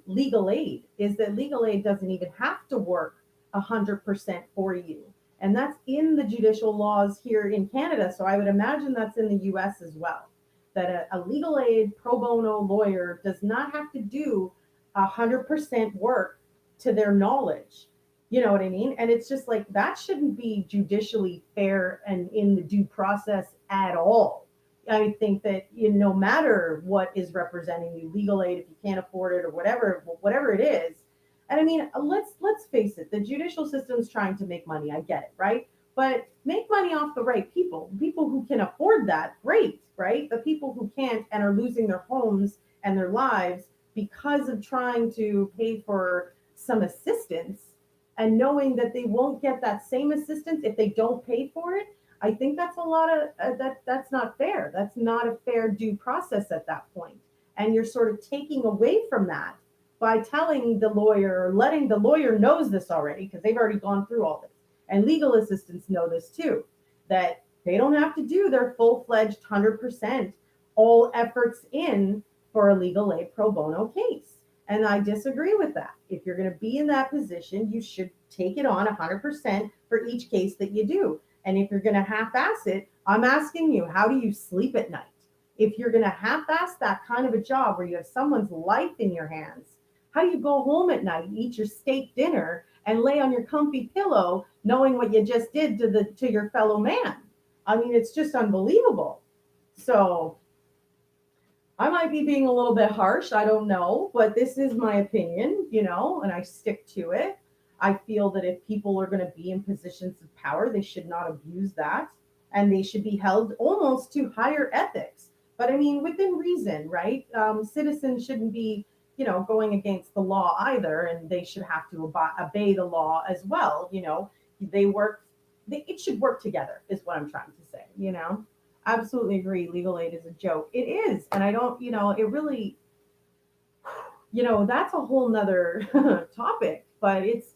legal aid, is that legal aid doesn't even have to work 100% for you. And that's in the judicial laws here in Canada. So I would imagine that's in the US as well. That a legal aid pro bono lawyer does not have to do 100% work to their knowledge. You know what I mean? And it's just like that shouldn't be judicially fair and in the due process at all. I think that, you know, no matter what is representing you, legal aid, if you can't afford it or whatever it is. And I mean, let's face it, the judicial system's trying to make money. I get it, right? But make money off the right people who can afford that, great, right? The people who can't and are losing their homes and their lives because of trying to pay for some assistance and knowing that they won't get that same assistance if they don't pay for it. I think that's a lot of that's not fair. That's not a fair due process at that point. And you're sort of taking away from that by telling the lawyer, or letting the lawyer knows this already because they've already gone through all this. And legal assistants know this too, that they don't have to do their full-fledged 100% all efforts in for a legal aid pro bono case. And I disagree with that. If you're going to be in that position, you should take it on 100% for each case that you do. And if you're going to half-ass it, I'm asking you, how do you sleep at night? If you're going to half-ass that kind of a job where you have someone's life in your hands, how do you go home at night, eat your steak dinner, and lay on your comfy pillow knowing what you just did to your fellow man? I mean, it's just unbelievable. So I might be being a little bit harsh, I don't know, but this is my opinion, you know, and I stick to it. I feel that if people are going to be in positions of power, they should not abuse that, and they should be held almost to higher ethics. But I mean, within reason, right? Citizens shouldn't be, you know, going against the law either, and they should have to obey the law as well. You know, they work it should work together, is what I'm trying to say, you know? Absolutely agree. Legal aid is a joke. It is. And I don't, it really, that's a whole nother topic, but it's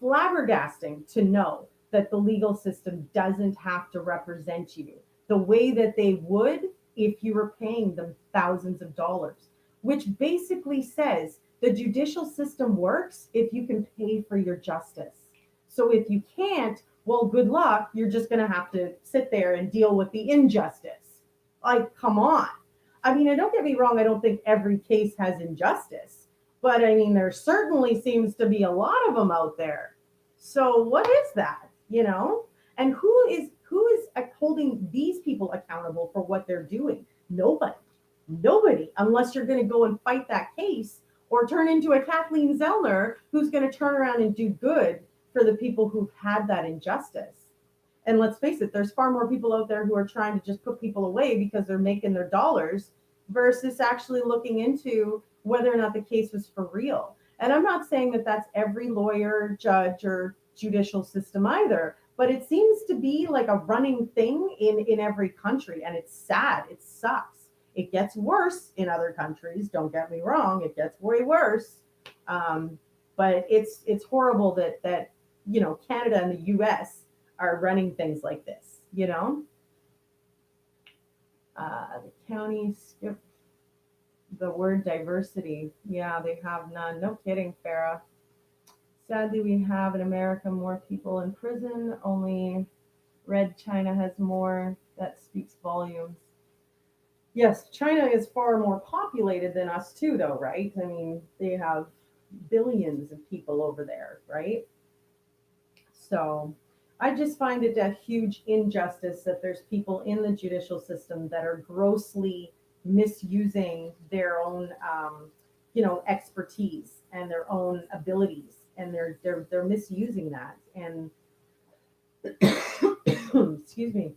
flabbergasting to know that the legal system doesn't have to represent you the way that they would if you were paying them thousands of dollars, which basically says the judicial system works if you can pay for your justice. So if you can't, well, good luck. You're just going to have to sit there and deal with the injustice. Like, come on. I mean, and don't get me wrong, I don't think every case has injustice, but I mean, there certainly seems to be a lot of them out there. So what is that, And who is holding these people accountable for what they're doing? Nobody. Nobody, unless you're going to go and fight that case or turn into a Kathleen Zellner who's going to turn around and do good for the people who've had that injustice. And let's face it, there's far more people out there who are trying to just put people away because they're making their dollars versus actually looking into whether or not the case was for real. And I'm not saying that that's every lawyer, judge, or judicial system either, but it seems to be like a running thing in every country. And it's sad. It sucks. It gets worse in other countries. Don't get me wrong. It gets way worse. But it's horrible that Canada and the US are running things like this. The county skipped the word diversity. Yeah, they have none. No kidding, Farah. Sadly, we have in America more people in prison. Only Red China has more. That speaks volumes. Yes, China is far more populated than us too, though, right? I mean, they have billions of people over there, right? So I just find it a huge injustice that there's people in the judicial system that are grossly misusing their own, expertise and their own abilities, and they're misusing that. And excuse me,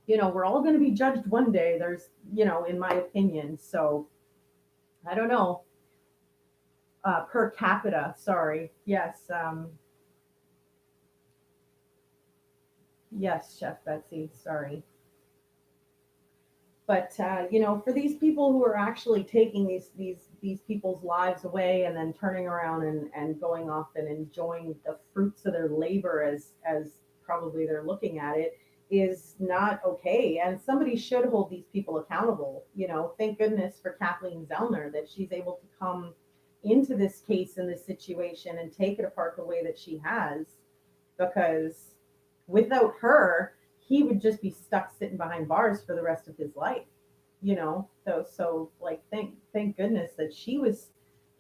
we're all going to be judged one day. There's, in my opinion. So I don't know. Per capita, sorry. Yes. Yes, Chef Betsy. Sorry. But for these people who are actually taking these people's lives away and then turning around and going off and enjoying the fruits of their labor as probably they're looking at it, is not okay. And somebody should hold these people accountable. Thank goodness for Kathleen Zellner that she's able to come into this case and this situation and take it apart the way that she has, because without her, he would just be stuck sitting behind bars for the rest of his life. So like thank goodness that she was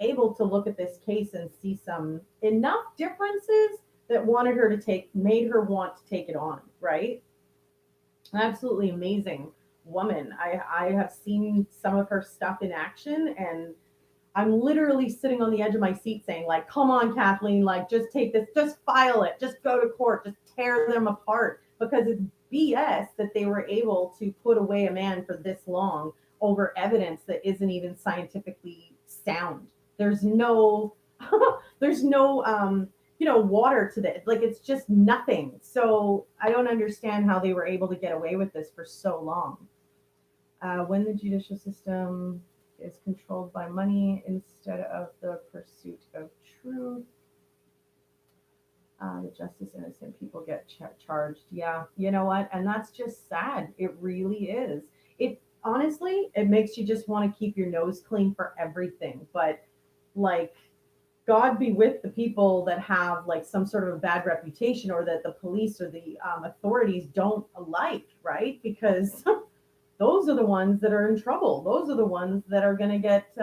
able to look at this case and see some enough differences that made her want to take it on, right? Absolutely amazing woman. I have seen some of her stuff in action, and I'm literally sitting on the edge of my seat saying, like, come on, Kathleen, like, just take this, just file it, just go to court, just tear them apart, because it's BS that they were able to put away a man for this long over evidence that isn't even scientifically sound. There's no, there's no, water to this. Like, it's just nothing. So I don't understand how they were able to get away with this for so long. When the judicial system is controlled by money instead of the pursuit of truth, the justice innocent people get charged. Yeah, you know what? And that's just sad. It really is. It honestly, it makes you just want to keep your nose clean for everything. But like, God be with the people that have like some sort of a bad reputation, or that the police or the authorities don't like, right? Because those are the ones that are in trouble. Those are the ones that are going to get,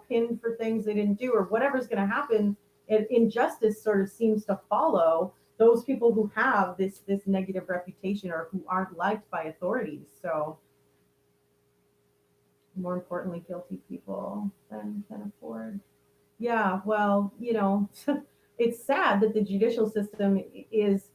pinned for things they didn't do, or whatever's going to happen. Injustice sort of seems to follow those people who have this negative reputation, or who aren't liked by authorities. So, more importantly, guilty people then can afford. Yeah, well, it's sad that the judicial system is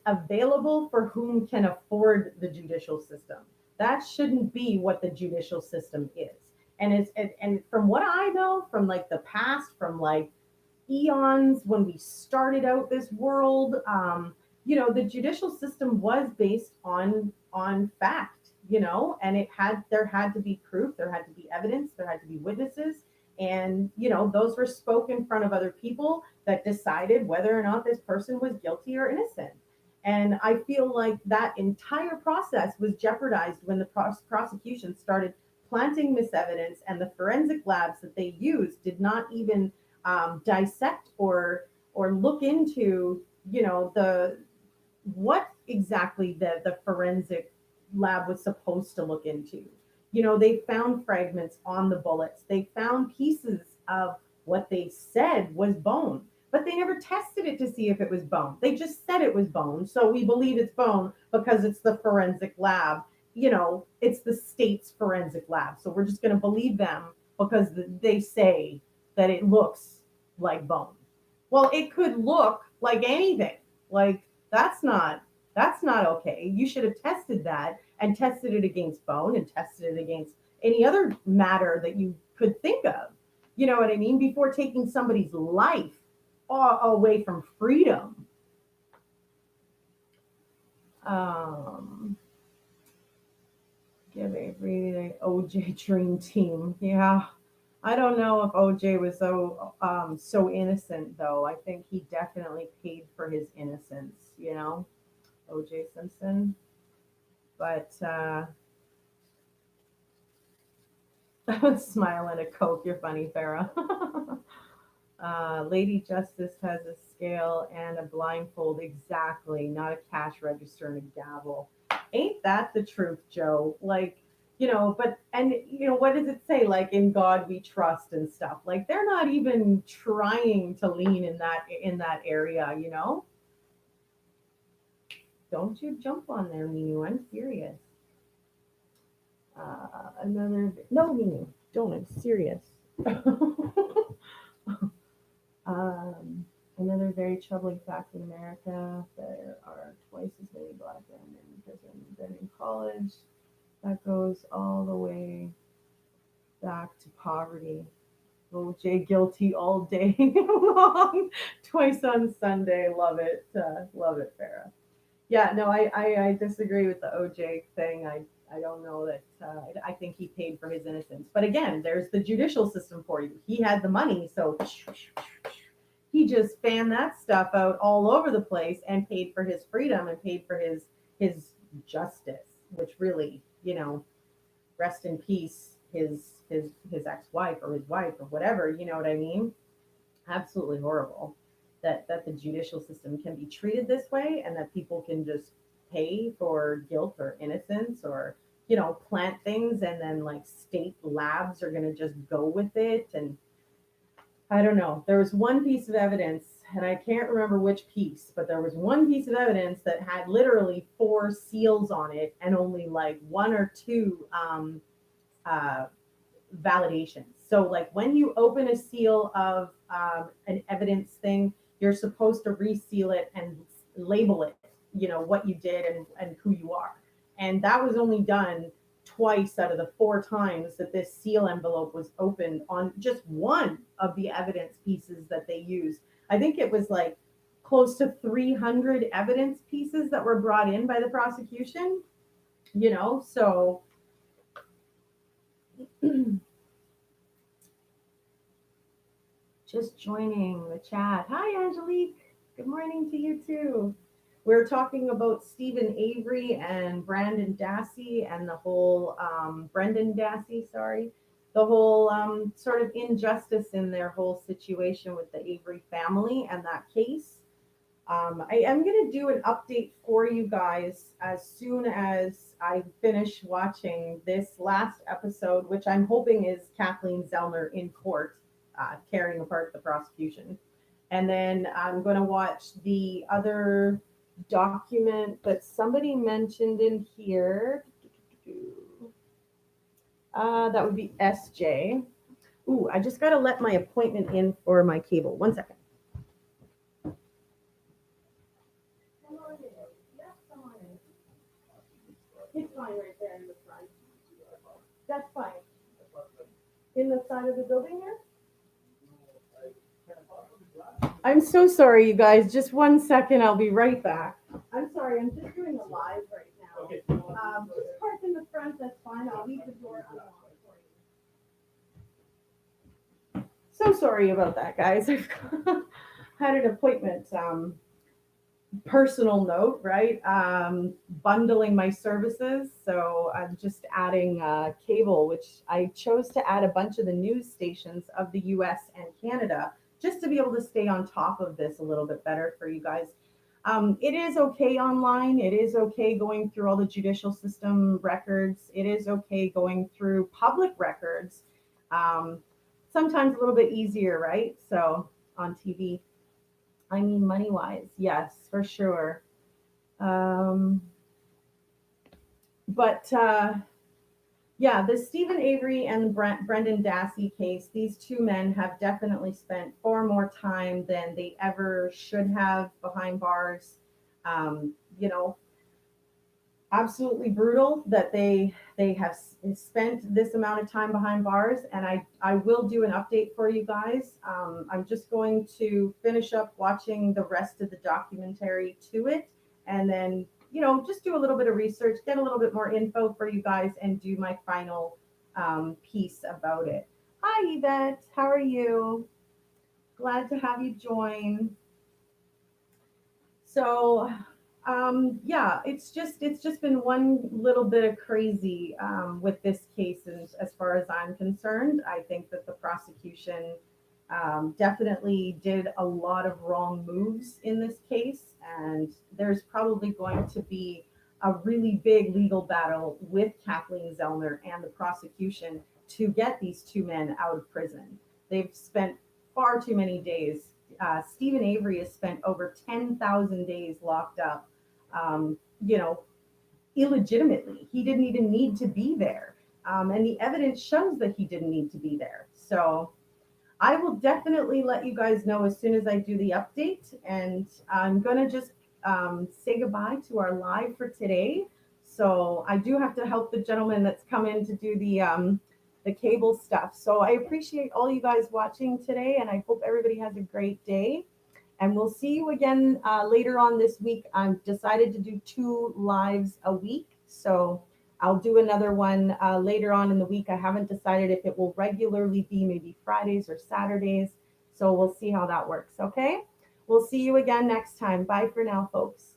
available for whom can afford the judicial system. That shouldn't be what the judicial system is. And from what I know from like the past, from like eons when we started out this world. The judicial system was based on fact, and there had to be proof, there had to be evidence, there had to be witnesses, and those were spoke in front of other people that decided whether or not this person was guilty or innocent. And I feel like that entire process was jeopardized when the prosecution started planting misevidence, and the forensic labs that they used did not even dissect or look into the what exactly the forensic lab was supposed to look into. They found fragments on the bullets. They found pieces of what they said was bone, but they never tested it to see if it was bone. They just said it was bone. So we believe it's bone because it's the forensic lab. It's the state's forensic lab. So we're just going to believe them because they say that it looks like bone. Well, it could look like anything. Like that's not okay. You should have tested that and tested it against bone and tested it against any other matter that you could think of. You know what I mean? Before taking somebody's life away from freedom. Um, Give Avery the OJ dream team. Yeah. I don't know if OJ was so innocent though. I think he definitely paid for his innocence, OJ Simpson. But smile and a Coke, you're funny, Farah. Lady Justice has a scale and a blindfold, exactly, not a cash register and a gavel. Ain't that the truth, Joe? Like, but and what does it say? Like, in God we trust and stuff. Like, they're not even trying to lean in that area. Don't you jump on there, Minu. I'm serious. Another no, Minu, don't. I'm serious. Um, Another very troubling fact in America: there are twice as many black men in prison than in college. That goes all the way back to poverty. OJ guilty all day long, twice on Sunday. Love it, Farah. Yeah, no, I disagree with the OJ thing. I don't know that. I think he paid for his innocence. But again, there's the judicial system for you. He had the money, so he just fanned that stuff out all over the place and paid for his freedom and paid for his justice, which really, rest in peace, his ex-wife or his wife or whatever. You know what I mean? Absolutely horrible that the judicial system can be treated this way and that people can just pay for guilt or innocence or plant things and then like state labs are going to just go with it. And I don't know. There was one piece of evidence, and I can't remember which piece, but there was one piece of evidence that had literally 4 seals on it and only like 1 or 2 uh, validations. So, like when you open a seal of an evidence thing, you're supposed to reseal it and label it, what you did and who you are. And that was only done twice out of the 4 times that this seal envelope was opened on just one of the evidence pieces that they used. I think it was like close to 300 evidence pieces that were brought in by the prosecution, so just joining the chat. Hi, Angelique. Good morning to you too. We're talking about Stephen Avery and Brandon Dassey and the whole Brendan Dassey, sorry, the whole sort of injustice in their whole situation with the Avery family and that case. I am going to do an update for you guys as soon as I finish watching this last episode, which I'm hoping is Kathleen Zellner in court tearing apart the prosecution. And then I'm going to watch the other document that somebody mentioned in here. That would be SJ. Ooh, I just got to let my appointment in for my cable. One second. It's fine right there in the front. That's fine. In the side of the building here? I'm so sorry, you guys. Just 1 second. I'll be right back. I'm sorry. I'm just doing a live right now. Okay. Just park in the front. That's fine. I'll leave the door unlocked for you. So sorry about that, guys. I've had an appointment. Personal note, right? Bundling my services. So I'm just adding cable, which I chose to add a bunch of the news stations of the US and Canada just to be able to stay on top of this a little bit better for you guys. It is okay online. It is okay going through all the judicial system records. It is okay going through public records. Um, Sometimes a little bit easier, right? So on TV. I mean, money wise, yes, for sure. Um, but yeah, the Stephen Avery and Brendan Dassey case, these two men have definitely spent far more time than they ever should have behind bars. You know, absolutely brutal that they have spent this amount of time behind bars, and I will do an update for you guys. I'm just going to finish up watching the rest of the documentary to it, and then just do a little bit of research, get a little bit more info for you guys, and do my final piece about it. Hi Yvette, how are you? Glad to have you join. So yeah, it's just been one little bit of crazy with this case, and as far as I'm concerned, I think that the prosecution definitely did a lot of wrong moves in this case, and there's probably going to be a really big legal battle with Kathleen Zellner and the prosecution to get these two men out of prison. They've spent far too many days. Stephen Avery has spent over 10,000 days locked up, um, you know, illegitimately. He didn't even need to be there. And the evidence shows that he didn't need to be there. So I will definitely let you guys know as soon as I do the update. And I'm going to just say goodbye to our live for today. So I do have to help the gentleman that's come in to do the cable stuff. So I appreciate all you guys watching today, and I hope everybody has a great day. And we'll see you again later on this week. I've decided to do 2 lives a week. So I'll do another one later on in the week. I haven't decided if it will regularly be maybe Fridays or Saturdays. So we'll see how that works. Okay. We'll see you again next time. Bye for now, folks.